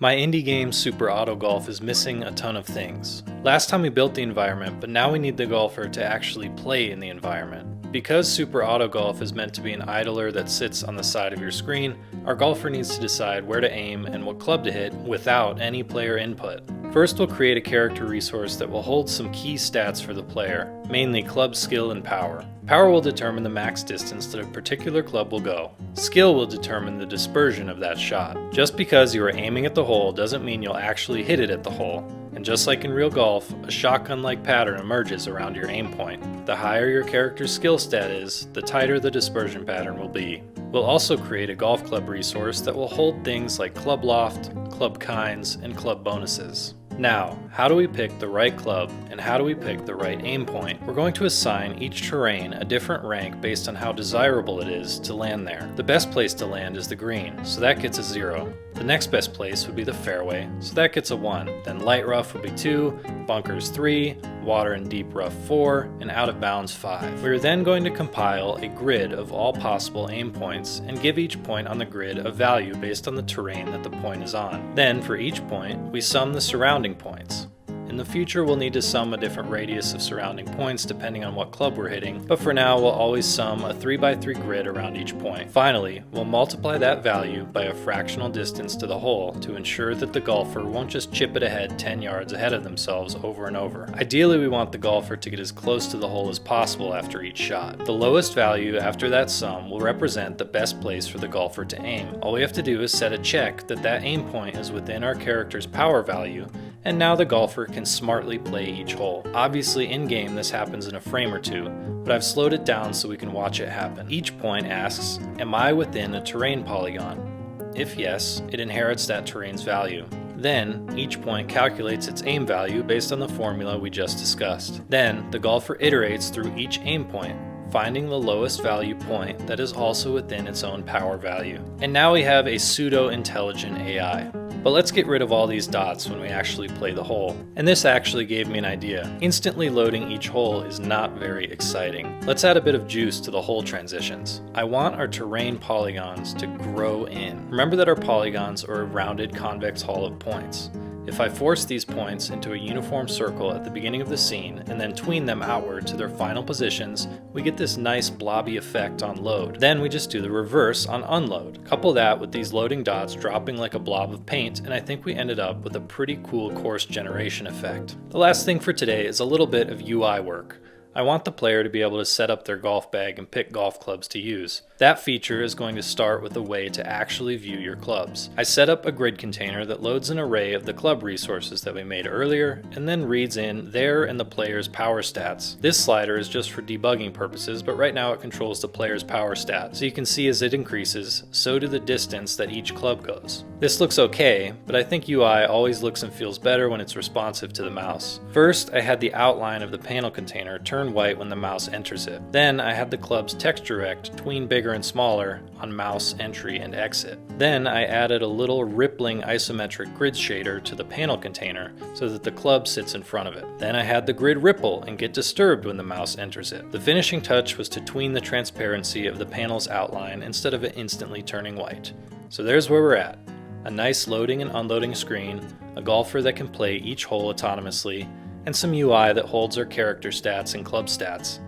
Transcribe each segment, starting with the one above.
My indie game Super Auto Golf is missing a ton of things. Last time we built the environment, but now we need the golfer to actually play in the environment. Because Super Auto Golf is meant to be an idler that sits on the side of your screen, our golfer needs to decide where to aim and what club to hit without any player input. First, we'll create a character resource that will hold some key stats for the player, mainly club skill and power. Power will determine the max distance that a particular club will go. Skill will determine the dispersion of that shot. Just because you are aiming at the hole doesn't mean you'll actually hit it at the hole. And just like in real golf, a shotgun-like pattern emerges around your aim point. The higher your character's skill stat is, the tighter the dispersion pattern will be. We'll also create a golf club resource that will hold things like club loft, club kinds, and club bonuses. Now, how do we pick the right club and how do we pick the right aim point? We're going to assign each terrain a different rank based on how desirable it is to land there. The best place to land is the green, so that gets a 0. The next best place would be the fairway, so that gets a 1. Then light rough would be 2, bunkers 3, water and deep rough 4, and out of bounds 5. We're then going to compile a grid of all possible aim points and give each point on the grid a value based on the terrain that the point is on. Then for each point, we sum the surrounding points. In the future, we'll need to sum a different radius of surrounding points depending on what club we're hitting, but for now we'll always sum a 3x3 grid around each point. Finally, we'll multiply that value by a fractional distance to the hole to ensure that the golfer won't just chip it ahead 10 yards ahead of themselves over and over. Ideally, we want the golfer to get as close to the hole as possible after each shot. The lowest value after that sum will represent the best place for the golfer to aim. All we have to do is set a check that that aim point is within our character's power value, and now the golfer can smartly play each hole. Obviously in-game this happens in a frame or two, but I've slowed it down so we can watch it happen. Each point asks, am I within a terrain polygon? If yes, it inherits that terrain's value. Then, each point calculates its aim value based on the formula we just discussed. Then, the golfer iterates through each aim point, finding the lowest value point that is also within its own power value. And now we have a pseudo-intelligent AI. But let's get rid of all these dots when we actually play the hole. And this actually gave me an idea. Instantly loading each hole is not very exciting. Let's add a bit of juice to the hole transitions. I want our terrain polygons to grow in. Remember that our polygons are a rounded convex hull of points. If I force these points into a uniform circle at the beginning of the scene and then tween them outward to their final positions, we get this nice blobby effect on load. Then we just do the reverse on unload. Couple that with these loading dots dropping like a blob of paint, and I think we ended up with a pretty cool course generation effect. The last thing for today is a little bit of UI work. I want the player to be able to set up their golf bag and pick golf clubs to use. That feature is going to start with a way to actually view your clubs. I set up a grid container that loads an array of the club resources that we made earlier and then reads in their and the player's power stats. This slider is just for debugging purposes, but right now it controls the player's power stat. So you can see as it increases, so do the distance that each club goes. This looks okay, but I think UI always looks and feels better when it's responsive to the mouse. First, I had the outline of the panel container turn white when the mouse enters it. Then I had the club's texture rect tween bigger and smaller on mouse entry and exit. Then I added a little rippling isometric grid shader to the panel container so that the club sits in front of it. Then I had the grid ripple and get disturbed when the mouse enters it. The finishing touch was to tween the transparency of the panel's outline instead of it instantly turning white. So there's where we're at. A nice loading and unloading screen, a golfer that can play each hole autonomously, and some UI that holds our character stats and club stats.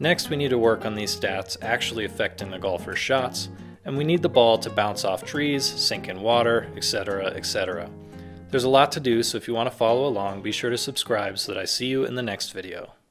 Next, we need to work on these stats actually affecting the golfer's shots, and we need the ball to bounce off trees, sink in water, etc., etc. There's a lot to do, so if you want to follow along, be sure to subscribe so that I see you in the next video.